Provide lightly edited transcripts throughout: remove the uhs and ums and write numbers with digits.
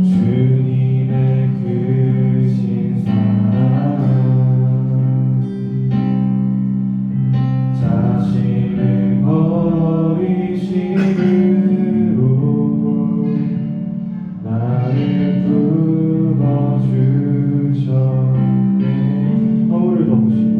주님의 크신 사랑 자신을 버리심으로 나를 품어주셨네. 허물을 덮으시고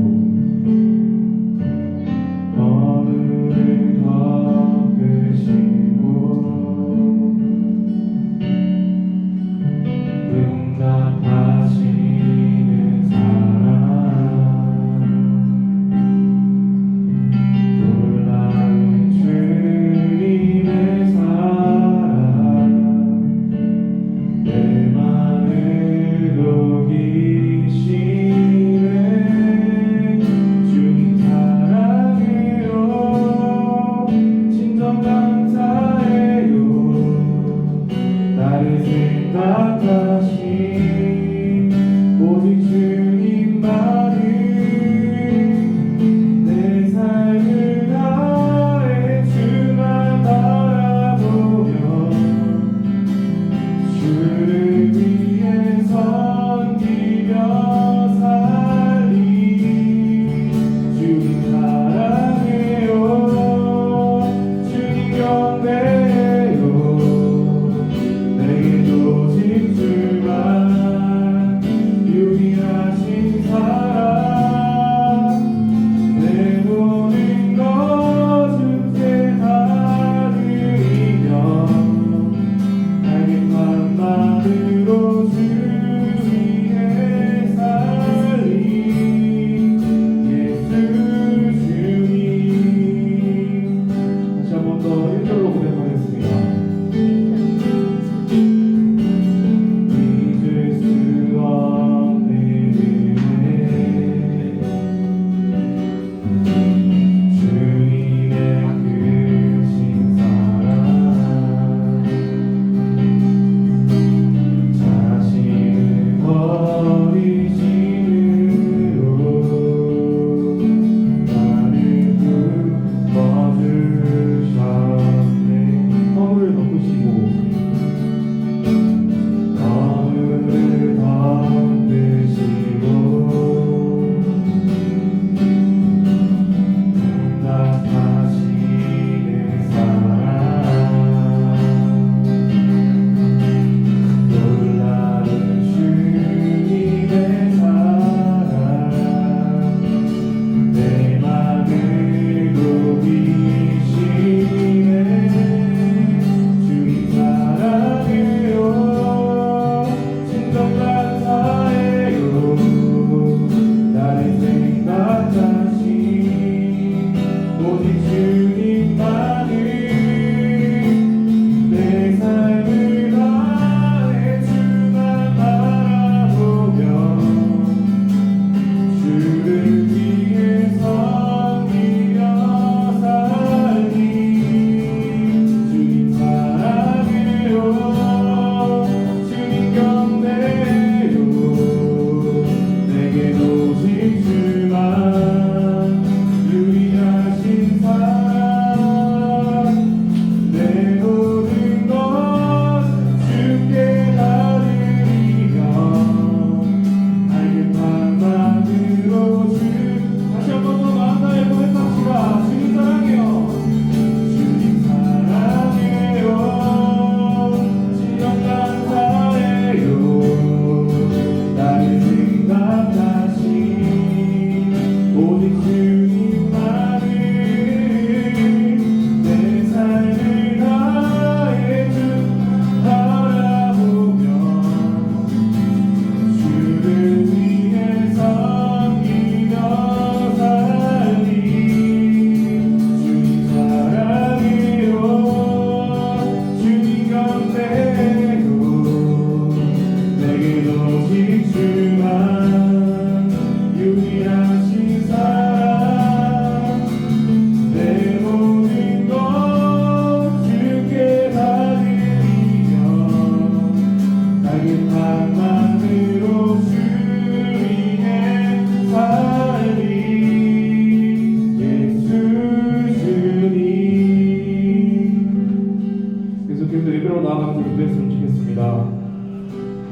응답하시는 사랑 놀라운 주님의 사랑 내 맘을 녹이시네. 주님 사랑해요. 진정 감사해요. 나를 생각하시 오직 주님만을 내 삶을 다해 주만 바라보며 주를 위해 섬기며 살리. 주님 사랑해요. 주님 경배해요. 내겐 오직 주만 기도했으면 좋겠습니다.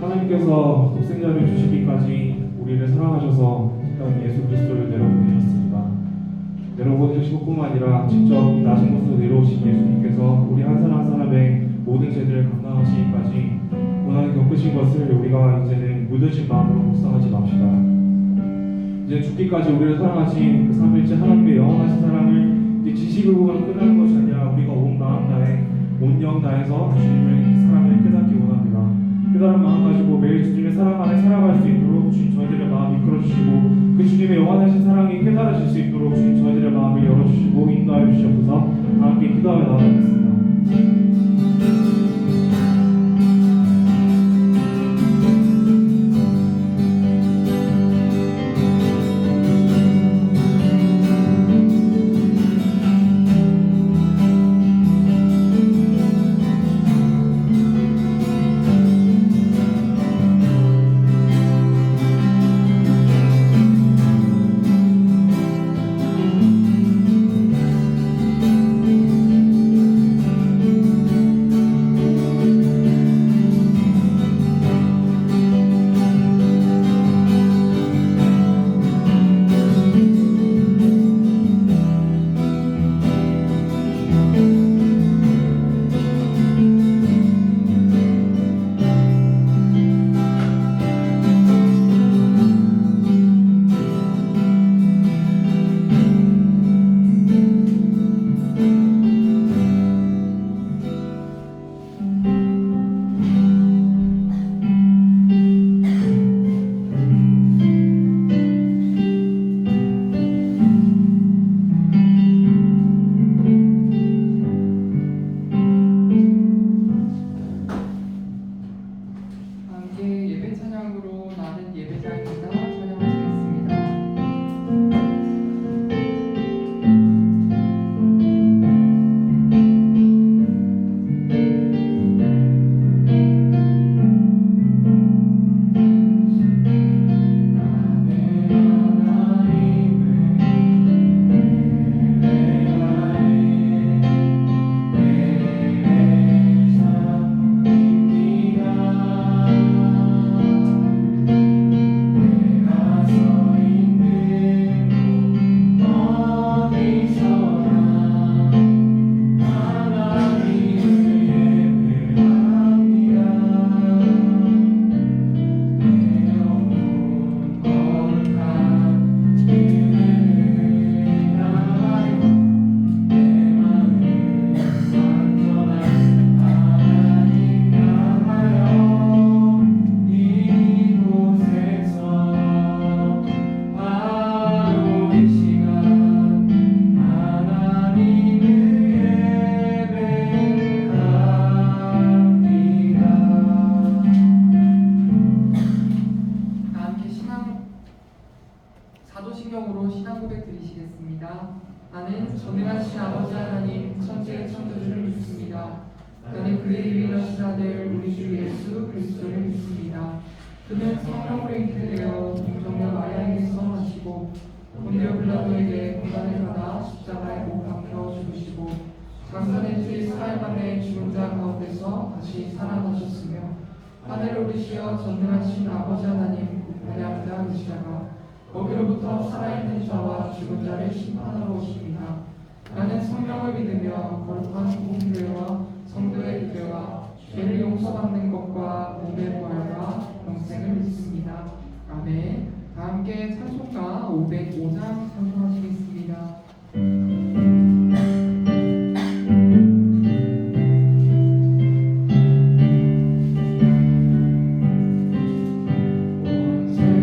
하나님께서 독생자를 주시기까지 우리를 사랑하셔서 형 예수 그리스도를 내려보내셨습니다. 내려보내주시고 뿐만 아니라 직접 이 낮은 곳으로 내려오신 예수님께서 우리 한 사람 한 사람의 모든 죄들을 감당하시기까지 고난을 겪으신 것을 우리가 이제는 무뎌진 마음으로 묵상하지 맙시다. 이제 죽기까지 우리를 사랑하신 그 삼일째 하나님의 영원하신 사랑을 지식으로 끝나는 것이 아니라 우리가 온 마음 다해 온 영 다해서 주님의 사랑을 깨닫기 원합니다. 깨달은 마음 가지고 매일 주님의 사랑 안에 살아갈 수 있도록 주님 저희들의 마음 이끌어 주시고 그 주님의 영원하신 사랑이 깨달아질 수 있도록 주님 저희들의 마음을 열어주시고 인도하여 주시옵소서. 다 함께 기도하며 나아가겠습니다. 사도신경으로 신앙 고백 드리시겠습니다. 나는 전능하신 아버지 하나님 천지의 창조주를 믿습니다. 나는 그의 유일하신 아들 우리 주 예수 그리스도를 믿습니다. 그는 성령으로 잉태되어 동정녀 마리아에게서 나시고 본디오 빌라도에게 고난을 받아 십자가에 못 박혀 죽으시고 장사된 지 사흘 만에 죽은 자 가운데서 다시 살아나셨으며 하늘을 오르시어 전능하신 아버지 하나님 우리나라 계시다가 거기로부터 살아있는 자와 죽은 자를 심판하러 오십니다. 나는 성령을 믿으며 거룩한 공교회와 성도의 교회와 죄를 용서받는 것과 몸의 부활과 영생을 믿습니다. 아멘. 다 함께 찬송가 505장 찬송하시겠습니다. 주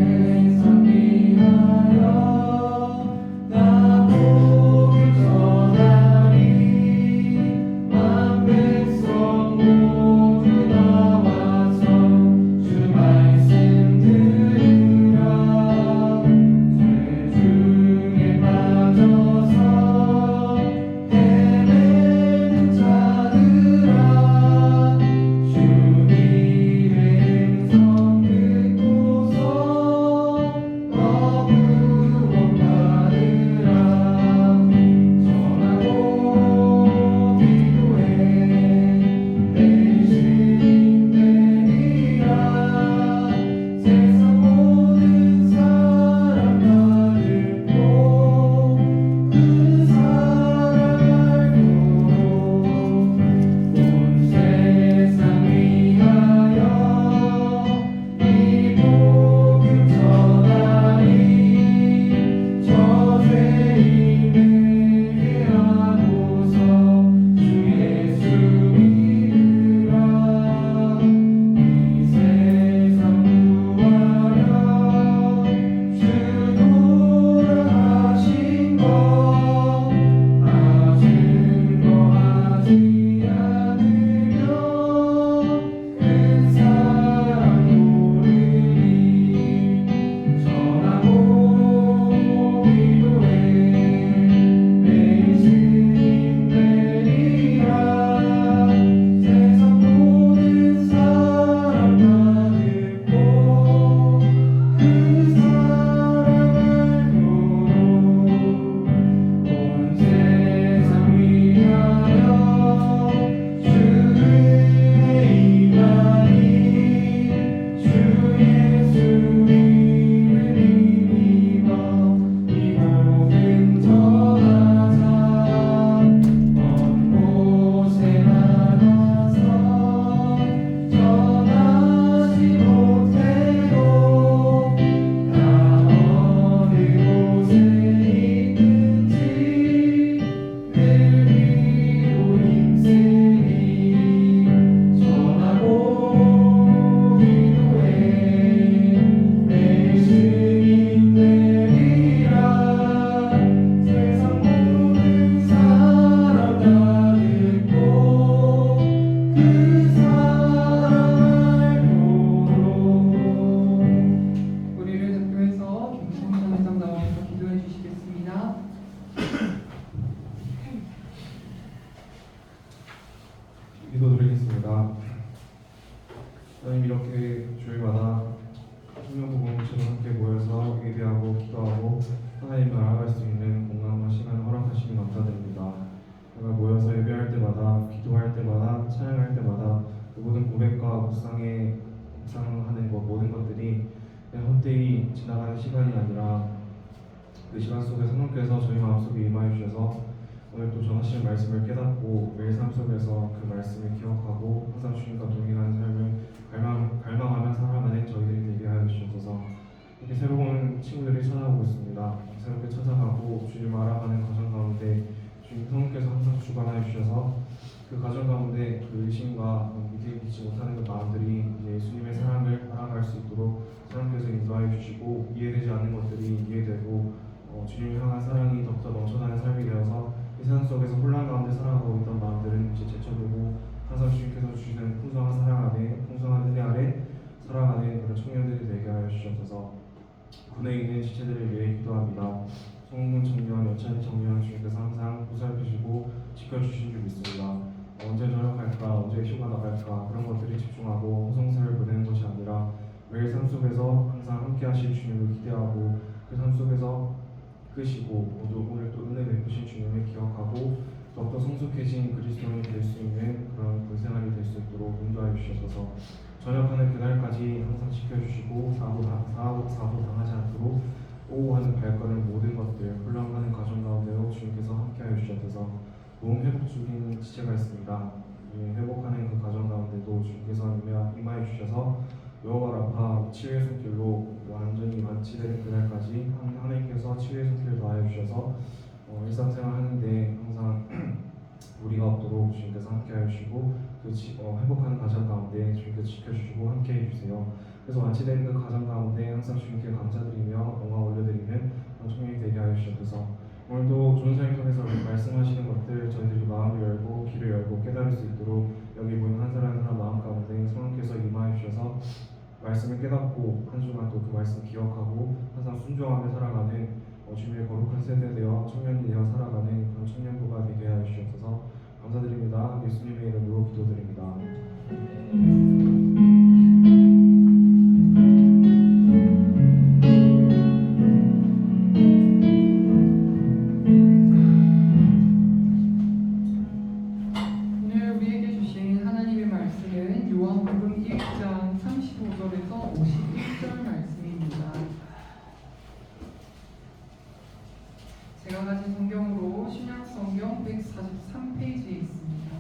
이렇게 주일마다 청년부공처럼 함께 모여서 예배하고 기도하고 하나님을 알아갈 수 있는 공간과 시간을 허락하시니 감사드립니다. 내가 모여서 예배할 때마다, 기도할 때마다, 찬양할 때마다 그 모든 고백과 묵상하는 모든 것들이 그냥 헛되이 지나가는 시간이 아니라 그 시간 속에 성령께서 저희 마음속에 임하여 주셔서 오늘 또 전하시는 말씀을 깨닫고 매일 삶 속에서 그 말씀을 기억하고 항상 주님과 동행하는 삶을 갈망하며 살아가는 저희들이 되게 하여 주셔서 이렇게 새로운 친구들이 찾아오고 있습니다. 새롭게 찾아가고 주님을 알아가는 과정 가운데 주님 성령께서 항상 주관하여 주셔서 그 과정 가운데 그 의심과 믿지 못하는 그 마음들이 이제 예수님의 사랑을 알아갈 수 있도록 성령께서 인도하여 주시고 이해되지 않는 것들이 이해되고 주님을 향한 사랑이 더욱더 넘쳐나는 삶이 되어서 이 세상 속에서 혼란 가운데 살아가고 있던 마음들은 이제 제쳐두고 항상 주님께서 주시는 풍성한 사랑 안에, 풍성한 은혜 아래 살아가는 그런 청년들이 되게 하여 주셔서 군에 있는 지체들을 위해 기도합니다. 송문 청년, 여찬 청년 주님께서 항상 보살피시고 지켜주신 줄 믿습니다. 언제 전역할까, 언제 휴가 나갈까 그런 것들이 집중하고 호성사를 보내는 것이 아니라 매일 삶 속에서 항상 함께 하실 주님을 기대하고 그 삶 속에서 끄시고 모두 오늘 또 은혜 베푸신 주님을 기억하고 더욱더 성숙해진 그리스도인이 될 수 있는 그런 군생활이 될 수 있도록 인도하여 주셔서 전역하는 그날까지 항상 지켜주시고 사고 당하지 않도록 오호하는 발걸음 모든 것들 흘러가는 과정 가운데로 주님께서 함께하여 주셔서 몸 회복 중인 지체가 있습니다. 회복하는 그 과정 가운데도 주님께서 임하여 주셔서 여호와 라파 치유의 손길로 완전히 완치되는 그날까지 하나님께서 치유의 손길을 더하여 주셔서 일상생활 하는데 항상 무리가 없도록 주님께서 함께하여 주시고 그 회복하는 과정 가운데 주님께서 지켜주시고 함께해 주세요. 그래서 완치되는 그 과정 가운데 항상 주님께 감사드리며 영광 올려드리는 청년이 되게 하여 주셔서 오늘도 좋은 삶을 통해서 말씀하시는 것들 저희들이 마음을 열고 귀를 열고 깨달을 수 있도록 여기 모인 한 사람 한 사람 마음 가운데 성령께서 임하여 주셔서 말씀을 깨닫고 한 주간 또 그 말씀 기억하고 항상 순종하며 살아가는 주님의 거룩한 세대 되어 청년이 되어 살아가는 그런 청년부가 되게 하여 주셔서 감사드립니다. 예수님의 이름으로 기도드립니다. 오늘 우리에게 주신 하나님의 말씀은 요한복음 1장 35절에서 51절 말씀입니다. 제가 가진 성경으로 신약성경 143페이지에 있습니다.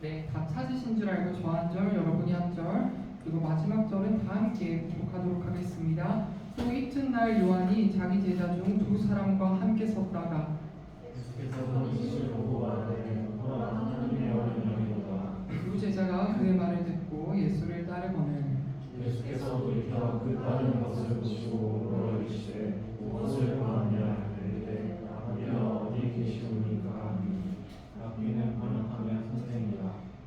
네, 다 찾으신 줄 알고 저 한 절, 여러분이 한 절, 그리고 마지막 절은 다 함께 기록하도록 하겠습니다. 또 이튿날 요한이 자기 제자 중 두 사람과 함께 섰다가 두 제자가 그의 말을 듣고 예수를 따르거늘 예수께서 돌이켜 그 따르는 것을 보시고 물어이르시되 무엇을 구하느냐 이르되 아버지여 어디 계시오니까 rabbi는 번역하면 선생이라.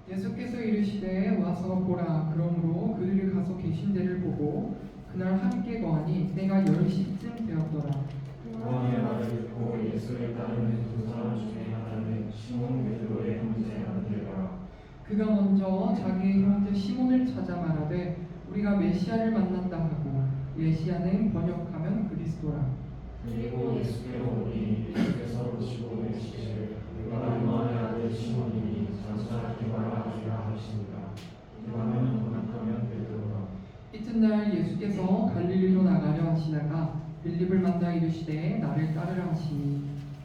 예수께서 이르시되 와서 보라. 그러므로 그들이 가서 계신 데를 보고 그날 함께 거하니 때가 10시쯤 되었더라. 요한의 말을 듣고 예수를 따르는 두 사람 중에 하나는 시몬 베드로의 형제 안드레라. 그가 먼저 자기의 형제 시몬을 찾아 말하되 우리가 메시아를 만난다 하고 메시아는 번역하면 그리스도라. 그리고 예수께로 오니 예수께서 보시고 이르시되 내가 요한의 아들 시몬이니 장차 기바라 주라 하시니라. 기바는 번역하면 베드로라. 이튿날 예수께서 갈릴리로 나가려 하시다가 빌립을 만나 이르시되 나를 따르라 하시니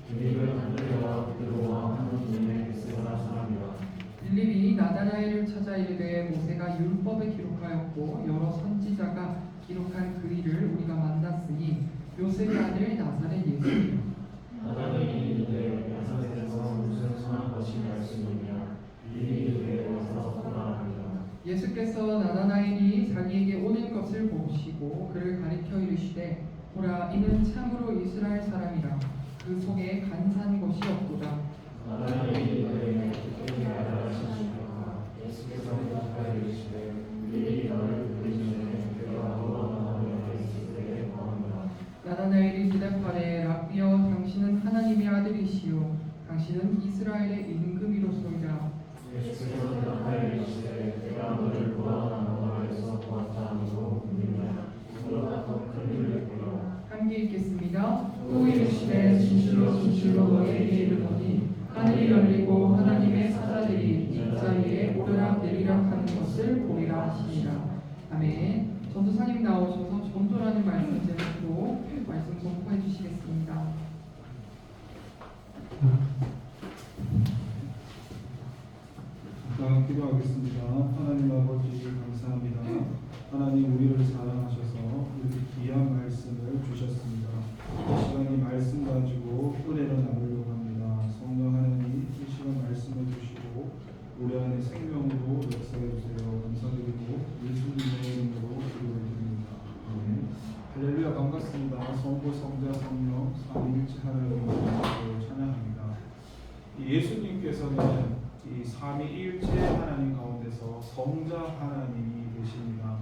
빌립은 안드레와 베드로와 한문님의 베세다 사람이라. 빌립이 나다나엘을 찾아 이르되 모세가 율법에 기록하였고 여러 선지자가 기록한 그 일을 우리가 만났으니 요셉의 아들 나사렛 예수이라. 나다나엘이 이르되 나사렛에서 무슨 선한 것이 날 수 있느냐. 빌립이 이르되 와서 보라 하니라. 예수께서 나다나엘이 자기에게 오는 것을 보시고 그를 가리켜 이르시되 보라 이는 참으로 이스라엘 사람이라. 그 속에 간사한 것이 없도다. 나다나엘이 이르되 어떻게 알아하시니까. 예수께서 대답하여 이르시되 빌립이 너를 부르기 전에 내가 너와 나와 있을 때에 보았노라. 나다나엘이 대답하되 랍비여 당신은 이스라엘의 임금이로소이다. 예수께서 대답하여 이르시되 내가 너를 구하나 너에서 보았다 하고 믿느냐 이보다 더 큰 일을 보리라. 함께 읽겠습니다. 또 이르시되 진실로 너희에게 이르노니 하늘이 열리고 하나님의 사자들이 이 자리에 오르락 내리락 하는 것을 보리라 하시니라. 아멘. 전도사님 나오셔서 전도라는 말씀 제목으로 말씀 선포해 주시겠습니다. 잠깐 기도하겠습니다. 하나님 아버지 감사합니다. 하나님 우리를 사랑하셔서 이렇게 귀한 말씀을 주셨습니다. 이 시간 이 말씀 가지고 은혜를 나누려고 합니다. 성령 하나님 이 시간 말씀해 주시고 우리 안에 생명으로 역사해 주세요. 감사드리고 예수님의 이름으로 기도를 드립니다. 아멘. 할렐루야 반갑습니다. 성부 성자 성령 삼위일체 하나님을 찬양합니다. 예수님께서는 이 삼위일체 하나님 가운데서 성자 하나님이 계십니다.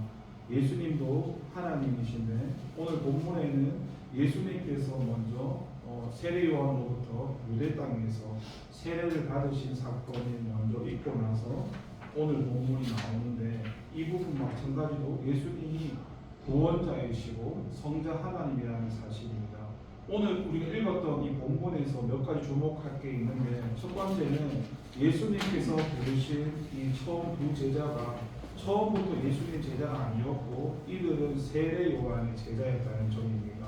예수님도 하나님이신데 오늘 본문에는 예수님께서 먼저 세례 요한으로부터 유대 땅에서 세례를 받으신 사건이 먼저 있고 나서 오늘 본문이 나오는데 이 부분 마찬가지로 예수님이 구원자이시고 성자 하나님이라는 사실입니다. 오늘 우리가 읽었던 이 본문에서 몇 가지 주목할 게 있는데 첫 번째는 예수님께서 부르신 이 처음 두 제자가 처음부터 예수님 제자가 아니었고 이들은 세례 요한의 제자였다는 점입니다.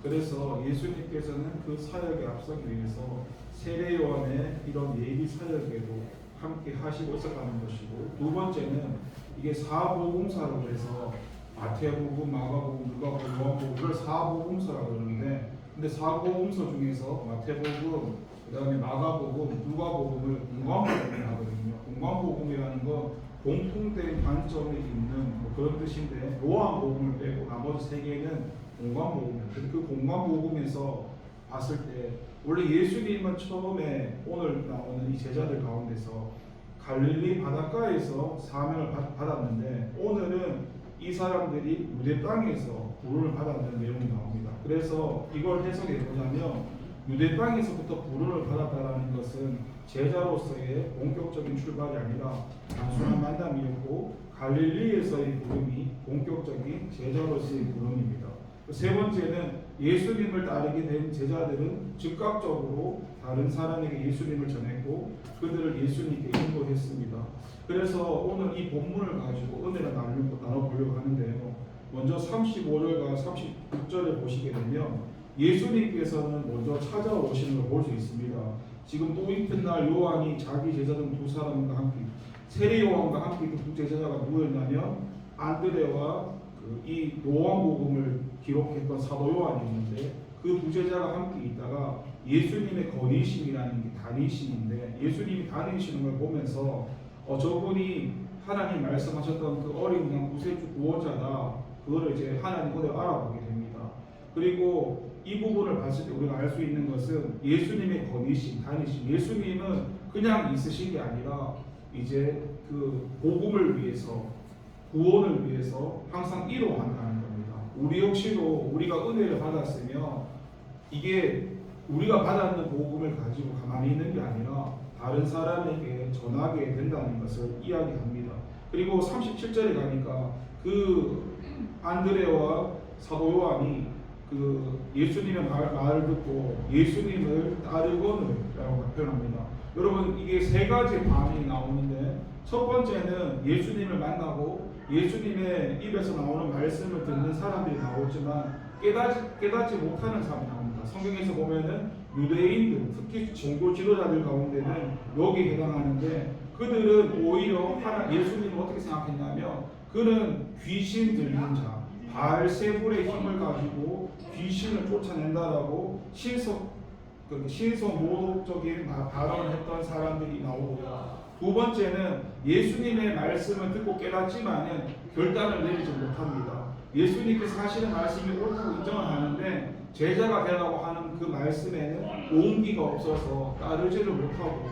그래서 예수님께서는 그 사역에 앞서기 위해서 세례 요한의 이런 예비 사역에도 함께 하시고 있었다는 것이고 두 번째는 이게 사복음서라고 해서 마태복음, 마가복음, 누가복음, 요한복음 그걸 사복음서라고 그러는데 근데 사복음서 중에서 마태복음, 그 다음에 마가복음, 누가복음을 공관복음이라고 하거든요. 공관복음이라는 건 공통된 관점이 있는 그런 뜻인데 요한복음을 빼고 나머지 세 개는 공관복음이에요. 그 공관복음에서 봤을 때 원래 예수님은 처음에 오늘 나오는 이 제자들 가운데서 갈릴리 바닷가에서 사명을 받았는데 오늘은 이 사람들이 유대 땅에서 부름을 받았다는 내용이 나옵니다. 그래서 이걸 해석해 보자면 유대 땅에서부터 부름을 받았다는 것은 제자로서의 본격적인 출발이 아니라 단순한 만남이었고 갈릴리에서의 부름이 본격적인 제자로서의 부름입니다. 세 번째는 예수님을 따르게 된 제자들은 즉각적으로 다른 사람에게 예수님을 전했고 그들을 예수님께 인도했습니다. 그래서 오늘 이 본문을 가지고 은혜를 나눠보려고 하는데요. 먼저 35절과 36절을 보시게 되면 예수님께서는 먼저 찾아오시는 걸 볼 수 있습니다. 지금 또 이튿날 요한이 자기 제자 중 두 사람과 함께 세례 요한과 함께 그 두 제자가 누구였냐면 안드레와 이 요한복음을 기록했던 사도 요한이 있는데 그 두 제자가 함께 있다가 예수님의 거니심이라는 게 다니심인데 예수님이 다니시는 걸 보면서 저분이 하나님 말씀하셨던 그 어린 양 구세주 구원자다. 그거를 이제 하나님 오늘 알아보게 됩니다. 그리고 이 부분을 봤을 때 우리가 알 수 있는 것은 예수님의 거니심, 다니심. 예수님은 그냥 있으신 게 아니라 이제 그 복음을 위해서 구원을 위해서 항상 이루어간다는 겁니다. 우리 역시도 우리가 은혜를 받았으면 이게 우리가 받았는 복음을 가지고 가만히 있는 게 아니라 다른 사람에게 전하게 된다는 것을 이야기합니다. 그리고 37절에 가니까 그 안드레와 사도 요한이 그 예수님의 말을 듣고 예수님을 따르거늘라고 표현합니다. 여러분 이게 세 가지 반응이 나오는데 첫 번째는 예수님을 만나고 예수님의 입에서 나오는 말씀을 듣는 사람들이 나오지만 깨닫지 못하는 사람이 나옵니다. 성경에서 보면은 유대인들, 특히 종교 지도자들 가운데는 여기에 해당하는데 그들은 오히려 예수님을 어떻게 생각했냐면 그는 귀신 들린 자, 바알세불의 힘을 가지고 귀신을 쫓아낸다라고 신성모독적인 발언을 했던 사람들이 나오고요. 두 번째는 예수님의 말씀을 듣고 깨닫지만은 결단을 내리지 못합니다. 예수님께서 하시는 말씀이 옳다고 인정을 하는데 제자가 되라고 하는 그 말씀에는 온기가 없어서 따르지를 못하고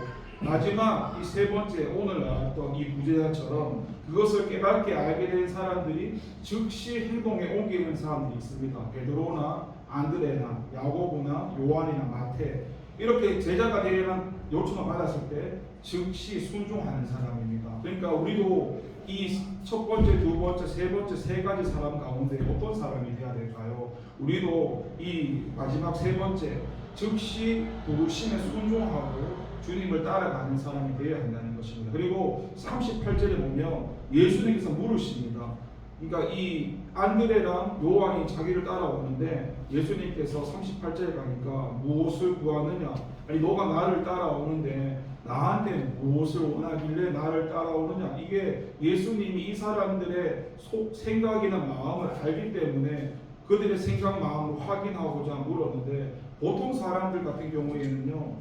마지막 이 세 번째 오늘 나왔던 이 부제자처럼 그것을 깨닫게 알게 된 사람들이 즉시 행동에 옮기는 사람들이 있습니다. 베드로나 안드레나 야고보나 요한이나 마태 이렇게 제자가 되라는 요청을 받았을 때 즉시 순종하는 사람입니다. 그러니까 우리도 이 첫 번째, 두 번째, 세 번째 세 가지 사람 가운데 어떤 사람이 돼야 될까요? 우리도 이 마지막 세 번째 즉시 부르심에 순종하고 주님을 따라가는 사람이 되어야 한다는 것입니다. 그리고 38절에 보면 예수님께서 물으십니다. 그러니까 이 안드레랑 요한이 자기를 따라오는데 예수님께서 38절에 가니까 무엇을 구하느냐? 아니 너가 나를 따라오는데 나한테 무엇을 원하길래 나를 따라오느냐? 이게 예수님이 이 사람들의 생각이나 마음을 알기 때문에 그들의 생각 마음을 확인하고자 물었는데 보통 사람들 같은 경우에는요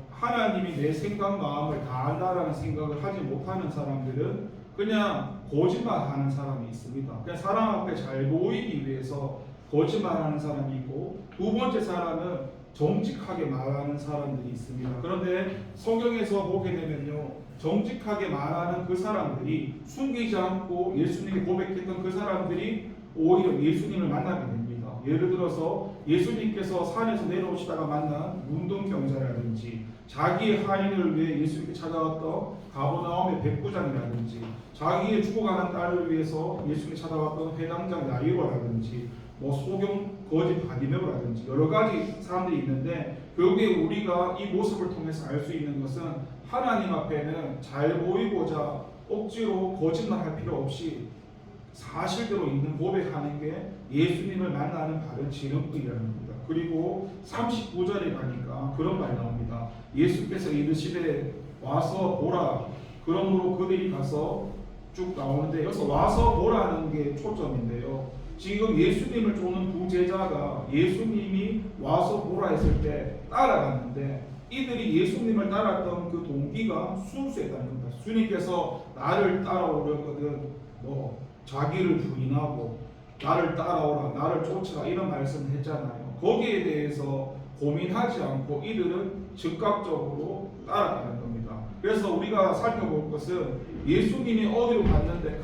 하나님이 내 생각 마음을 다 안다라는 생각을 하지 못하는 사람들은 그냥 거짓말하는 사람이 있습니다. 그냥 사람 앞에 잘 보이기 위해서 거짓말하는 사람이 있고 두 번째 사람은 정직하게 말하는 사람들이 있습니다. 그런데 성경에서 보게 되면요 정직하게 말하는 그 사람들이 숨기지 않고 예수님이 고백했던 그 사람들이 오히려 예수님을 만나게 됩니다. 예를 들어서 예수님께서 산에서 내려오시다가 만난 문둥병자라든지 자기의 하인을 위해 예수님께 찾아왔던 가버나움의 백부장이라든지 자기의 죽어가는 딸을 위해서 예수님께 찾아왔던 회당장 야이로라든지 뭐 소경 거짓 바디메오라든지 여러 가지 사람들이 있는데 결국에 우리가 이 모습을 통해서 알 수 있는 것은 하나님 앞에는 잘 보이고자 억지로 거짓말할 필요 없이 사실대로 있는 고백하는 게 예수님을 만나는 바른 지름길이라는 겁니다. 그리고 39절에 가니까 그런 말이 나옵니다. 예수께서 이르시되 와서 보라. 그러므로 그들이 가서 쭉 나오는데 여기서 와서 보라는 게 초점인데요. 지금 예수님을 쫓는 두 제자가 예수님이 와서 보라 했을 때 따라갔는데 이들이 예수님을 따랐던 그 동기가 순수했다는 겁니다. 주님께서 나를 따라오려거든 뭐 자기를 부인하고 나를 따라오라 나를 쫓아라 이런 말씀을 했잖아요. 거기에 대해서 고민하지 않고 이들은 즉각적으로 따라가는 겁니다. 그래서 우리가 살펴볼 것은 예수님이 어디로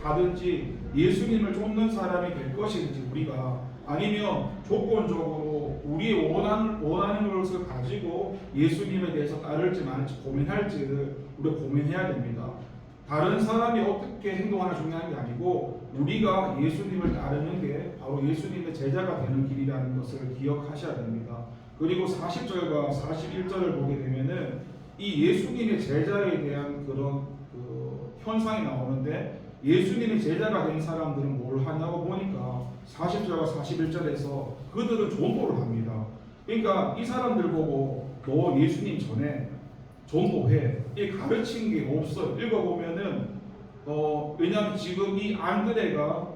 가든지 예수님을 쫓는 사람이 될 것인지 우리가 아니면 조건적으로 우리의 원하는 것을 가지고 예수님에 대해서 따를지 말지 고민할지를 우리가 고민해야 됩니다. 다른 사람이 어떻게 행동하나 중요한 게 아니고 우리가 예수님을 따르는 게 바로 예수님의 제자가 되는 길이라는 것을 기억하셔야 됩니다. 그리고 40절과 41절을 보게 되면은 이 예수님의 제자에 대한 그런 현상이 나오는데 예수님의 제자가 된 사람들은 뭘 하냐고 보니까 40절과 41절에서 그들은 전도를 합니다. 그러니까 이 사람들 보고 너 예수님 전에 전도해. 이 가르친 게 없어요. 읽어보면은 왜냐하면 지금 이 안드레가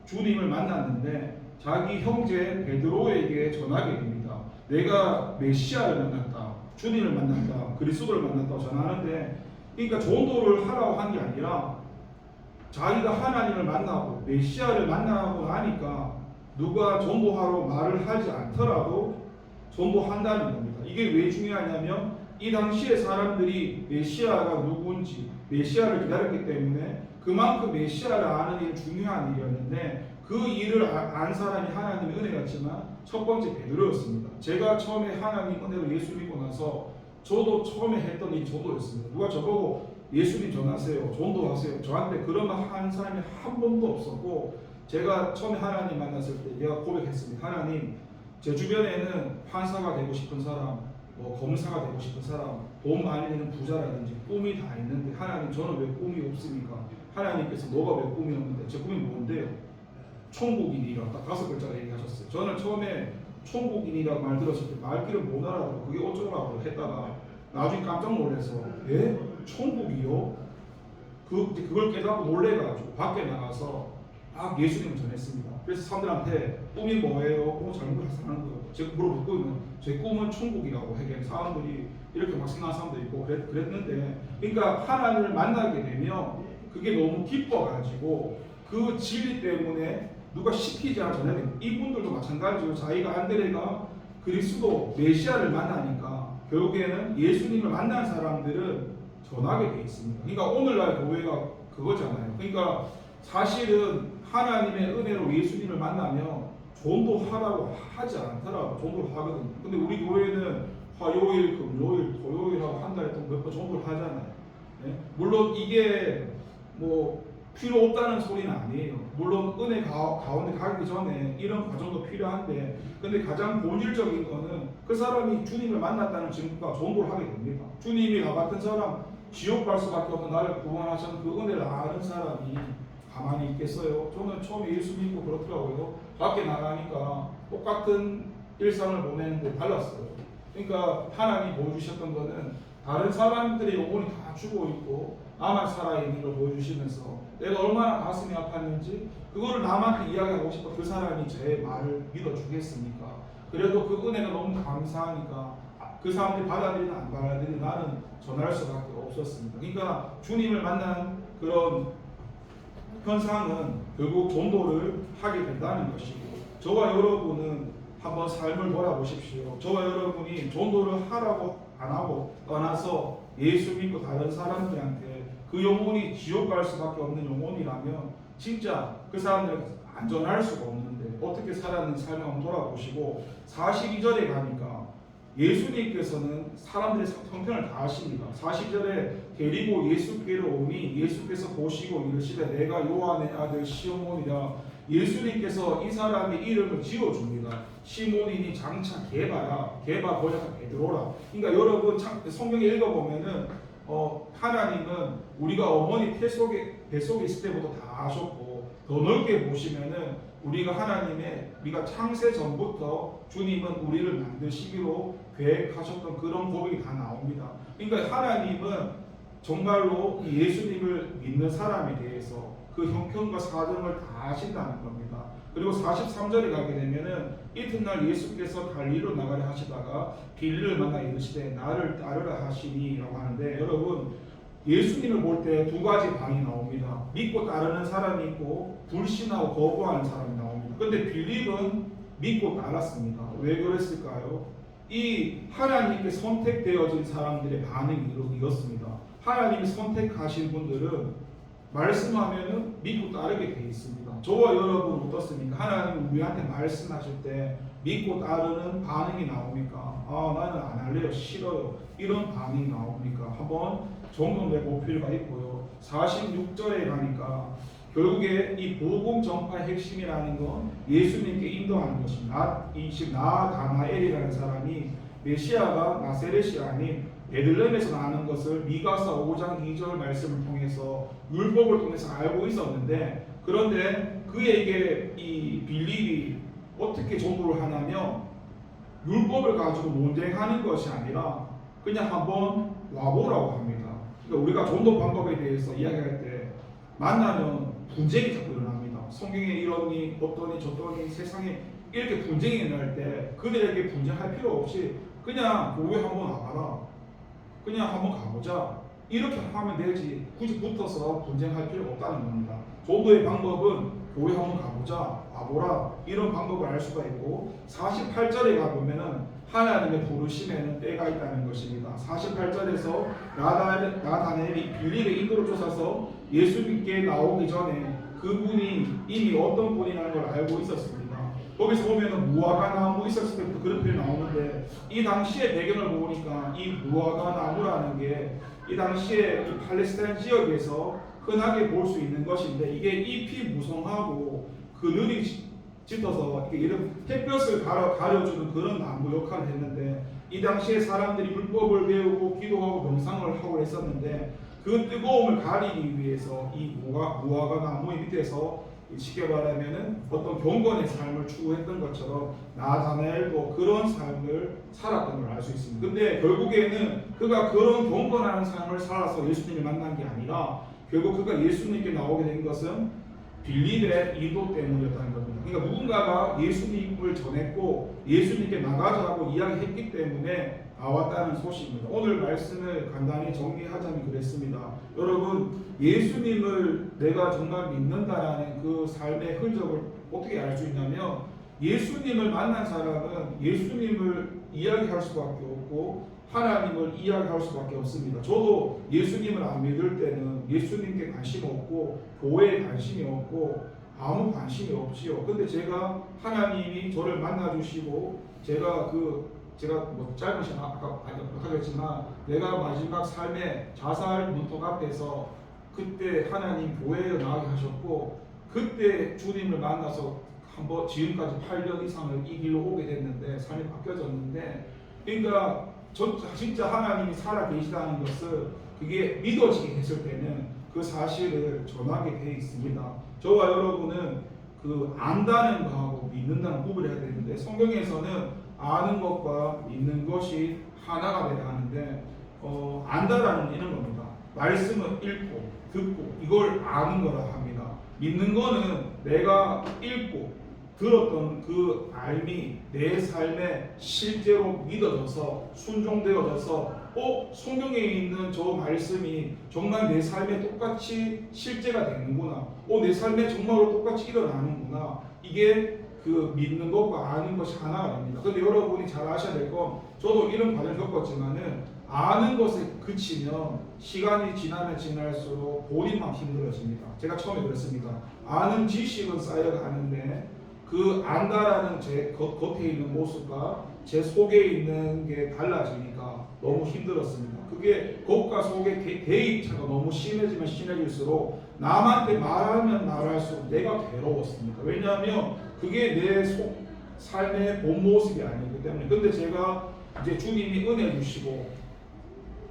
주님을 만났는데 자기 형제 베드로에게 전하게 됩니다. 내가 메시아를 만났다. 주님을 만났다. 그리스도를 만났다고 전하는데 그러니까 전도를 하라고 한 게 아니라 자기가 하나님을 만나고 메시아를 만나고 나니까 누가 전도하러 말을 하지 않더라도 전도한다는 겁니다. 이게 왜 중요하냐면 이 당시에 사람들이 메시아가 누군지 메시아를 기다렸기 때문에 그만큼 메시아를 아는 일이 중요한 일이었는데 그 일을 안 사람이 하나님의 은혜였지만 첫 번째 베드로였습니다. 제가 처음에 하나님 은혜로 예수 믿고 나서 저도 처음에 했던 일이 전도였습니다. 누가 저보고 예수님 전하세요, 전도하세요. 저한테 그런 말 한 사람이 한 번도 없었고 제가 처음에 하나님 만났을 때 내가 고백했습니다. 하나님, 제 주변에는 판사가 되고 싶은 사람, 뭐 검사가 되고 싶은 사람, 돈 많이 되는 부자라든지 꿈이 다 있는데 하나님 저는 왜 꿈이 없습니까? 하나님께서 너가 왜 꿈이 없는데 제 꿈이 뭔데요? 천국인이라 딱 5글자를 얘기하셨어요. 저는 처음에 천국인이라고 말 들었을 때 말귀를 못 알아듣고 그게 어쩌라고 했다가 나중에 깜짝 놀라서 예? 천국이요? 그걸 깨닫고 놀래가지고 밖에 나가서 막 예수님을 전했습니다. 그래서 사람들한테 꿈이 뭐예요? 잘못 하는 거예요. 제가 물어보면 제 꿈은 천국이라고 하기엔 사람들이 이렇게 막 생각하는 사람도 있고 그랬는데 그러니까 하나님을 만나게 되면 그게 너무 기뻐가지고 그 진리 때문에 누가 시키지 않아 전해야 됩니다. 이분들도 마찬가지로 자기가 안드레가 그리스도 메시아를 만나니까 결국에는 예수님을 만난 사람들은 전하게 돼 있습니다. 그러니까 오늘날 교회가 그거잖아요. 그러니까 사실은 하나님의 은혜로 예수님을 만나면 전도하라고 하지 않더라고 전도를 하거든요. 근데 우리 교회는 화요일, 금요일, 토요일하고 한 달에 또 몇 번 전도를 하잖아요. 네? 물론 이게 뭐 필요 없다는 소리는 아니에요. 물론 은혜 가운데 가기 전에 이런 과정도 필요한데, 근데 가장 본질적인 거는 그 사람이 주님을 만났다는 증거가 전도를 하게 됩니다. 주님이 나 같은 사람 지옥 갈 수밖에 없는 나를 구원하신 그 은혜를 아는 사람이 가만히 있겠어요? 저는 처음에 예수 믿고 그렇더라고요. 밖에 나가니까 똑같은 일상을 보내는데 달랐어요. 그러니까 하나님이 보여주셨던 거는 다른 사람들의 영혼이 다 죽어 있고 나만 살아있는 걸 보여주시면서 내가 얼마나 가슴이 아팠는지 그거를 남한테 이야기하고 싶어 그 사람이 제 말을 믿어주겠습니까? 그래도 그 은혜가 너무 감사하니까 그 사람들이 받아들이나 안 받아들이나 나는 전할 수밖에 없었습니다. 그러니까 주님을 만난 그런 현상은 결국 전도를 하게 된다는 것이고, 저와 여러분은 한번 삶을 돌아보십시오. 저와 여러분이 전도를 하라고 안 하고 떠나서 예수 믿고 다른 사람들한테 그 영혼이 지옥 갈 수밖에 없는 영혼이라면 진짜 그 사람들 안전할 수가 없는데 어떻게 살았는지 삶을 한번 돌아보시고, 42절에 가니까 예수님께서는 사람들의 형편을 다 아십니다. 40절에 데리고 예수께로 오니 예수께서 보시고 이르시되 내가 요한의 아들 시몬이라. 예수님께서 이 사람의 이름을 지어줍니다. 시몬이니 장차 게바라. 게바 번역한 베드로라. 그러니까 여러분 성경에 읽어보면은 하나님은 우리가 어머니 뱃속에 있을 때부터 다 아셨고, 더 넓게 보시면은 우리가 창세 전부터 주님은 우리를 만드시기로 계획하셨던 그런 고백이 다 나옵니다. 그러니까 하나님은 정말로 예수님을 믿는 사람에 대해서 그 형편과 사정을 다 아신다는 겁니다. 그리고 43절에 가게 되면은 이튿날 예수께서 갈릴리로 나가려 하시다가 빌리를 만나 이르시되 나를 따르라 하시니라고 하는데, 여러분 예수님을 볼 때 두 가지 방이 나옵니다. 믿고 따르는 사람이 있고 불신하고 거부하는 사람이 나옵니다. 근데 빌립은 믿고 따랐습니다. 왜 그랬을까요? 이 하나님께 선택되어진 사람들의 반응이 이렇습니다. 하나님이 선택하신 분들은 말씀하면은 믿고 따르게 돼 있습니다. 저와 여러분 어떻습니까? 하나님 우리한테 말씀하실 때 믿고 따르는 반응이 나옵니까? 나는 안 할래요, 싫어요, 이런 반응이 나옵니까? 한번 점검해 필요가 있고요. 46절에 가니까 결국에 이 복음 전파의 핵심이라는 건 예수님께 인도하는 것입니다. 나다나엘이라는 사람이 메시아가 나세렛이 아닌 베들레헴에서 나는 것을 미가서 5장 2절 말씀을 통해서 율법을 통해서 알고 있었는데, 그런데 그에게 이 빌립이 어떻게 전도를 하냐면 율법을 가지고 논쟁하는 것이 아니라 그냥 한번 와보라고 합니다. 그러니까 우리가 전도 방법에 대해서 이야기할 때 만나면 분쟁이 자꾸 일어납니다. 성경에 이러니 어떠니 저떠니 세상에 이렇게 분쟁이 일어날 때 그들에게 분쟁할 필요 없이 그냥 교회 한번 와봐라, 그냥 한번 가보자, 이렇게 하면 되지 굳이 붙어서 분쟁할 필요가 없다는 겁니다. 전도의 방법은 교회 한번 가보자, 와보라, 이런 방법을 알 수가 있고, 48절에 가보면은 하나님의 부르심에는 때가 있다는 것입니다. 48절에서 나다나엘이 빌립의 인도를 쫓아서 예수님께 나오기 전에 그분이 이미 어떤 분이라는 걸 알고 있었습니다. 거기서 보면은 무화과 나무 있었을 때부터 그런 표현이 나오는데, 이 당시의 배경을 보니까 이 무화과 나무라는 게 이 당시에 이 팔레스타인 지역에서 흔하게 볼 수 있는 것인데, 이게 잎이 무성하고 그늘이 짙어서 이런 햇볕을 가려주는 그런 나무 역할을 했는데, 이 당시에 사람들이 율법을 배우고 기도하고 명상을 하고 했었는데, 그 뜨거움을 가리기 위해서 이 무화과 나무의 밑에서 쉽게 말하면은 어떤 경건의 삶을 추구했던 것처럼 나다나엘도 그런 삶을 살았던 걸 알 수 있습니다. 근데 결국에는 그가 그런 경건한 삶을 살아서 예수님을 만난 게 아니라 결국 그가 예수님께 나오게 된 것은 빌립의 인도 때문이었다는 겁니다. 그러니까 누군가가 예수님을 전했고 예수님께 나가자고 이야기했기 때문에 나왔다는 소식입니다. 오늘 말씀을 간단히 정리하자면 그랬습니다. 여러분, 예수님을 내가 정말 믿는다라는 그 삶의 흔적을 어떻게 알 수 있냐면, 예수님을 만난 사람은 예수님을 이야기할 수밖에 없고 하나님을 이야기할 수밖에 없습니다. 저도 예수님을 안 믿을 때는 예수님께 관심 없고 교회에 관심이 없고 아무 관심이 없지요. 근데 제가 하나님이 저를 만나주시고 제가 그 제가 뭐 짧은 시간 아까 하겠지만 내가 마지막 삶의 자살 문턱 앞에서 그때 하나님 교회에 나가게 하셨고 그때 주님을 만나서 한번 지금까지 8년 이상을 이 길로 오게 됐는데 삶이 바뀌어졌는데 그러니까 진짜 하나님이 살아 계시다는 것을 그게 믿어지게 했을 때는 그 사실을 전하게 돼 있습니다. 저와 여러분은 그 안다는 거하고 믿는다는 구분을 해야 되는데 성경에서는 아는 것과 믿는 것이 하나가 되라 하는데 안다라는 이런 겁니다. 말씀을 읽고 듣고 이걸 아는 거라 합니다. 믿는 거는 내가 읽고 들었던 그 알미 내 삶에 실제로 믿어져서 순종되어져서 성경에 있는 저 말씀이 정말 내 삶에 똑같이 실제가 되는구나. 내 삶에 정말로 똑같이 일어나는구나. 이게 그 믿는 것과 아는 것이 하나가 됩니다. 그런데 여러분이 잘 아셔야 될 건 저도 이런 과정을 겪었지만은 아는 것에 그치면 시간이 지나면 지날수록 본인만 힘들어집니다. 제가 처음에 그랬습니다. 아는 지식은 쌓여가는데 그 안다라는 제 겉에 있는 모습과 제 속에 있는 게 달라지니까 너무 힘들었습니다. 그게 겉과 속의 대입차가 너무 심해지면 심해질수록 남한테 말하면 말할수록 내가 괴로웠습니다. 왜냐하면 그게 내 삶의 본 모습이 아니기 때문에. 근데 제가 이제 주님이 은혜 주시고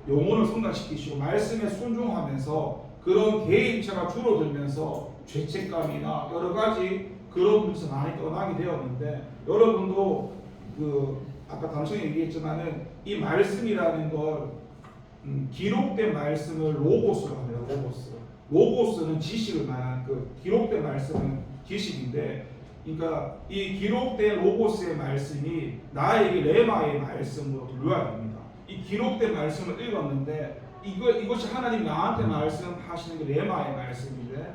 영혼을 성장시키시고 말씀에 순종하면서 그런 대입차가 줄어들면서 죄책감이나 여러 가지 그런 문제에서 많이 떠나게 되었는데 여러분도 그 아까 당신이 얘기했지만은 이 말씀이라는 걸 기록된 말씀을 로고스로 하네요. 로고스는 지식을 말하는 그 기록된 말씀은 지식인데 그러니까 이 기록된 로고스의 말씀이 나에게 레마의 말씀으로 들려야 됩니다. 이 기록된 말씀을 읽었는데 이것이 하나님 나한테 말씀하시는 게 레마의 말씀인데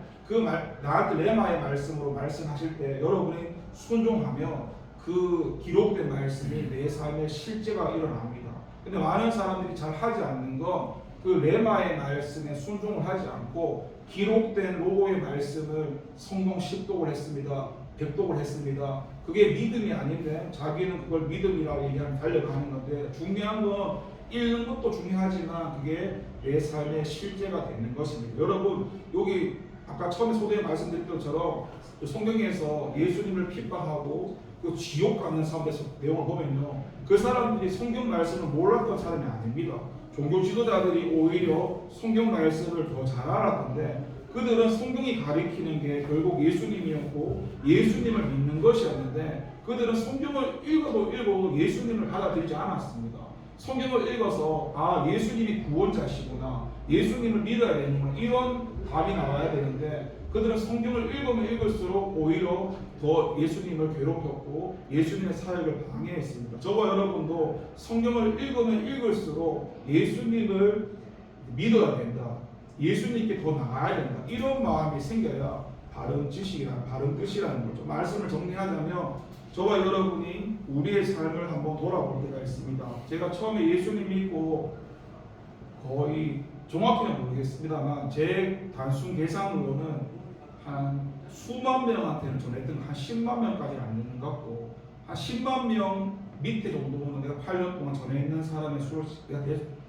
나한테 레마의 말씀으로 말씀하실 때 여러분이 순종하면 그 기록된 말씀이 내 삶에 실제가 일어납니다. 근데 많은 사람들이 잘 하지 않는 건 그 레마의 말씀에 순종을 하지 않고 기록된 로고의 말씀을 성경 10독을 했습니다. 100독을 했습니다. 그게 믿음이 아닌데 자기는 그걸 믿음이라고 얘기하면 달려가는 건데 중요한 건 읽는 것도 중요하지만 그게 내 삶의 실제가 되는 것입니다. 여러분 여기 아까 처음에 소개에 말씀드렸던 것처럼 성경에서 예수님을 핍박하고 그 지옥 가는 사람들 내용을 보면요 그 사람들이 성경 말씀을 몰랐던 사람이 아닙니다. 종교 지도자들이 오히려 성경 말씀을 더 잘 알았던데 그들은 성경이 가리키는 게 결국 예수님이었고 예수님을 믿는 것이었는데 그들은 성경을 읽어도 예수님을 받아들이지 않았습니다. 성경을 읽어서 예수님이 구원자시구나 예수님을 믿어야 되는구나 이런 답이 나와야 되는데 그들은 성경을 읽으면 읽을수록 오히려 더 예수님을 괴롭혔고 예수님의 사역을 방해했습니다. 저와 여러분도 성경을 읽으면 읽을수록 예수님을 믿어야 된다. 예수님께 더 나아야 된다. 이런 마음이 생겨야 바른 지식이란 바른 뜻이라는 거죠. 말씀을 정리하자면 저와 여러분이 우리의 삶을 한번 돌아볼 때가 있습니다. 제가 처음에 예수님 믿고 거의 정확히는 모르겠습니다만 제 단순 계산으로는 한 수만 명한테는 전했던 한 10만 명까지는 안 되는 것 같고 한 10만 명 밑에 정도는 내가 8년 동안 전해 있는 사람의 수를 내가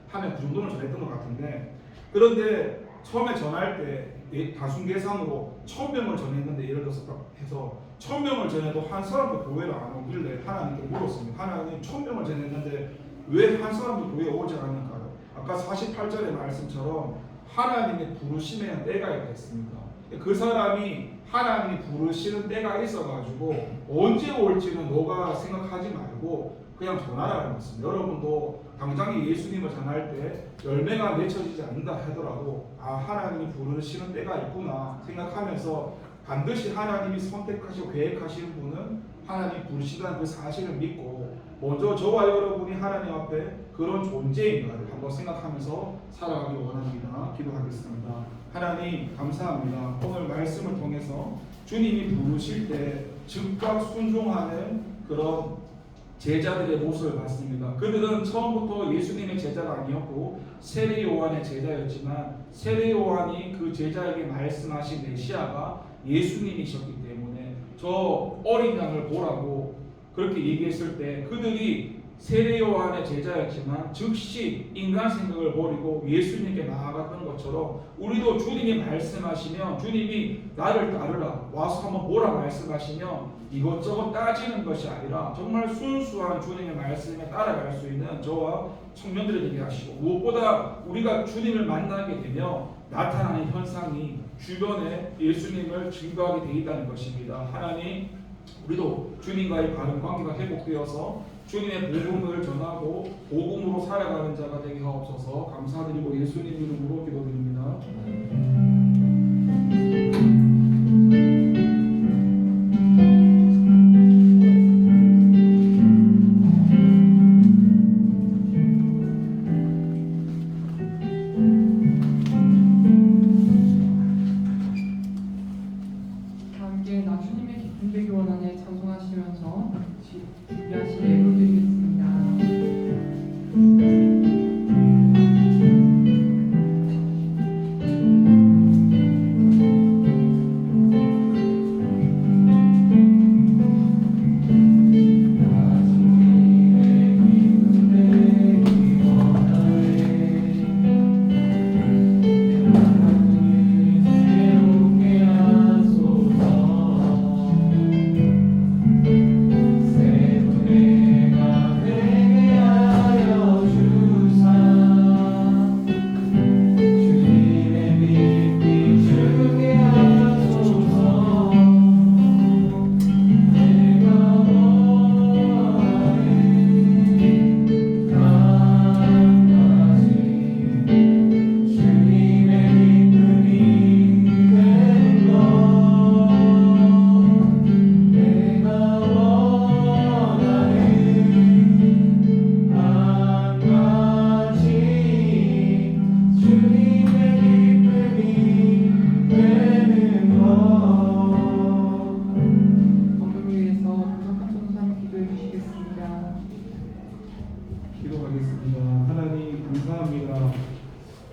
하면 그 정도는 전했던 것 같은데 그런데 처음에 전할 때 단순 계산으로 1000명을 전했는데 예를 들어서 해서 1000명을 전해도 한 사람도 교회를 안 오길래 하나님께 물었습니다. 하나님 1000명을 전했는데 왜 한 사람도 교회에 오지 않을까요? 아까 48절의 말씀처럼 하나님의 부르심에는 때가 있겠습니다. 그 사람이 하나님이 부르시는 때가 있어가지고 언제 올지는 너가 생각하지 말고 그냥 전하라는 것입니다. 여러분도 당장에 예수님을 전할 때 열매가 맺혀지지 않는다 하더라도 하나님이 부르시는 때가 있구나 생각하면서 반드시 하나님이 선택하시고 계획하시는 분은 하나님이 부르시다는 그 사실을 믿고 먼저 저와 여러분이 하나님 앞에 그런 존재인가를 한번 생각하면서 살아가길 원합니다. 기도하겠습니다. 하나님 감사합니다. 오늘 말씀을 통해서 주님이 부르실 때 즉각 순종하는 그런 제자들의 모습을 봤습니다. 그들은 처음부터 예수님의 제자가 아니었고 세례 요한의 제자였지만 세례 요한이 그 제자에게 말씀하신 메시아가 예수님이셨기 때문에 저 어린 양을 보라고 그렇게 얘기했을 때 그들이 세례 요한의 제자였지만 즉시 인간 생각을 버리고 예수님께 나아갔던 것처럼 우리도 주님이 말씀하시면 주님이 나를 따르라 와서 한번 보라 말씀하시면 이것저것 따지는 것이 아니라 정말 순수한 주님의 말씀에 따라갈 수 있는 저와 청년들이 되게 하시고 무엇보다 우리가 주님을 만나게 되면 나타나는 현상이 주변에 예수님을 증거하게 되어 있다는 것입니다. 하나님 우리도 주님과의 바른 관계가 회복되어서 주님의 복음을 전하고 복음으로 살아가는 자가 되게 하옵소서. 감사드리고 예수님 이름으로 기도드립니다. 함께 나 주님의 깊은 배교원 안에 찬송하시면서 준비하신 예물 드리겠습니다.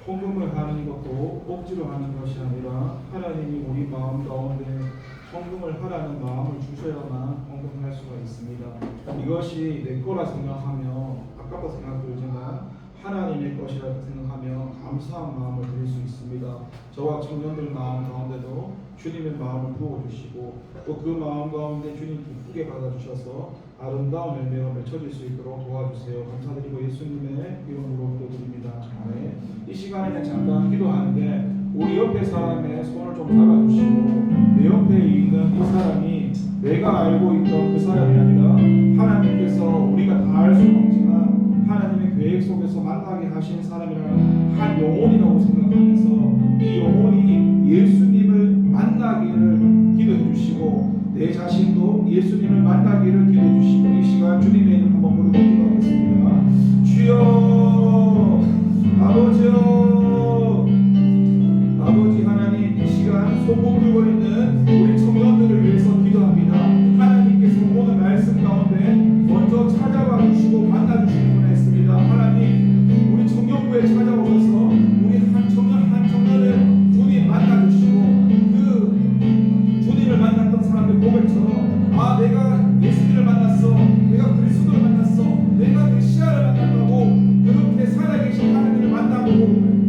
헌금을 하는 것도 억지로 하는 것이 아니라 하나님이 우리 마음 가운데 헌금을 하라는 마음을 주셔야만 헌금할 수가 있습니다. 이것이 내 거라 생각하며 아깝다 생각 들지만 하나님의 것이라고 생각하며 감사한 마음을 드릴 수 있습니다. 저와 청년들 마음 가운데도 주님의 마음을 부어주시고 또 그 마음 가운데 주님 기쁘게 받아주셔서 아름다운 열매가 맺혀질 수 있도록 도와주세요. 감사드리고 예수님의 이름으로 기도드립니다. 아멘. 이 시간에는 잠깐 기도하는데 우리 옆에 사람의 손을 좀 잡아주시고 내 옆에 있는 이 사람이 내가 알고 있던 그 사람이 아니라 하나님께서 우리가 다 알 수는 없지만 하나님의 계획 속에서 만나게 하신 사람이라는 한 영혼이라고 생각하면서 이 영혼이 예수님을 만나기를 기도해 주시고 내 자신도 예수님을 만나기를 기도해 주시고 이 시간 주님의 이름 한번 부르고 기도하겠습니다. 주여 아버지여 아버지 하나님 이 시간 소곤거리는 우리 청년들을 위해서 기도합니다. 하나님께서 오늘 말씀 가운데 먼저 찾아와 주시고 만나 주시기 원했습니다. 하나님 우리 청년부에 찾아오셔서 우리 한 청년을 주님 만나 주시고 그 주님을 만났던 사람들 고백처럼 아 내가 예수님을 만났어, 내가 그리스도를 만났어, 내가 메시아를 만났다고 그렇게 살아계신 하나님을 만나보고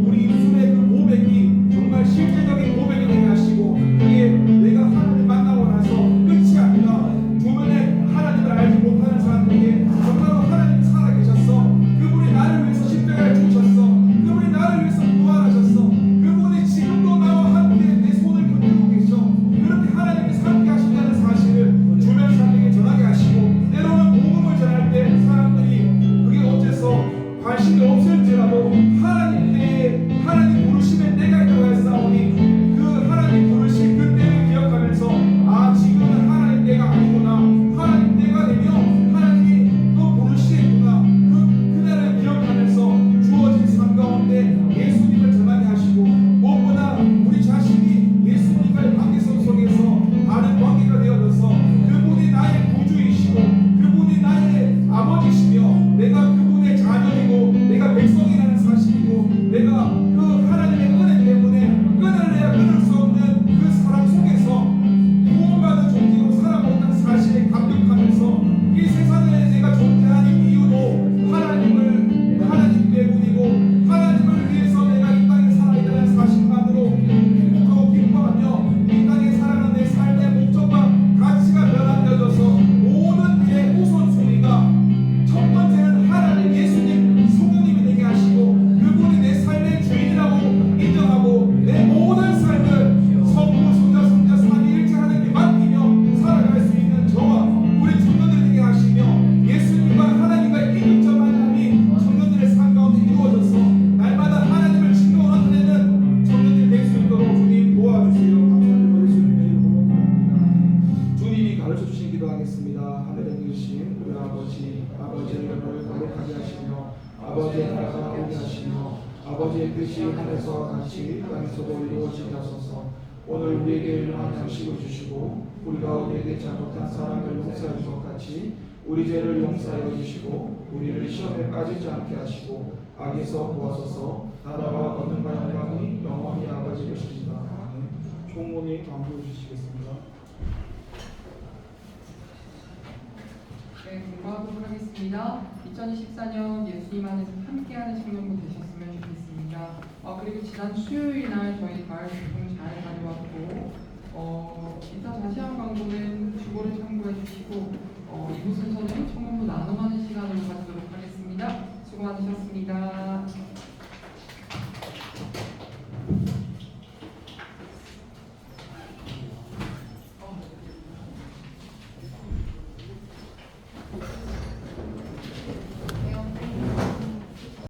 살게 하시며 아버지의 뜻이 하늘에서와 같이 땅에서도 이루어지게 하소서. 오늘 우리에게 일용할 양식을 주시고 우리가 우리에게 잘못한 사람을 용서하는 것 같이 우리 죄를 용서하여 주시고 우리를 시험에 빠지지 않게 하시고 악에서 구하소서. 나라와 권능과 영광이 영원히 아버지 것입니다. 아멘. 총무님 반복해 주시겠습니다. 네, 공부하도록 하겠습니다. 2024년 예수님 안에서 함께하는 신년도 되셨으면 좋겠습니다. 그리고 지난 수요일 날 저희 가을 방송 잘 다녀왔고, 이따 다시 한 광고는 주보를 참고해 주시고, 이부 순서는 청문부 나눔하는 시간으로 가도록 하겠습니다. 수고 많으셨습니다.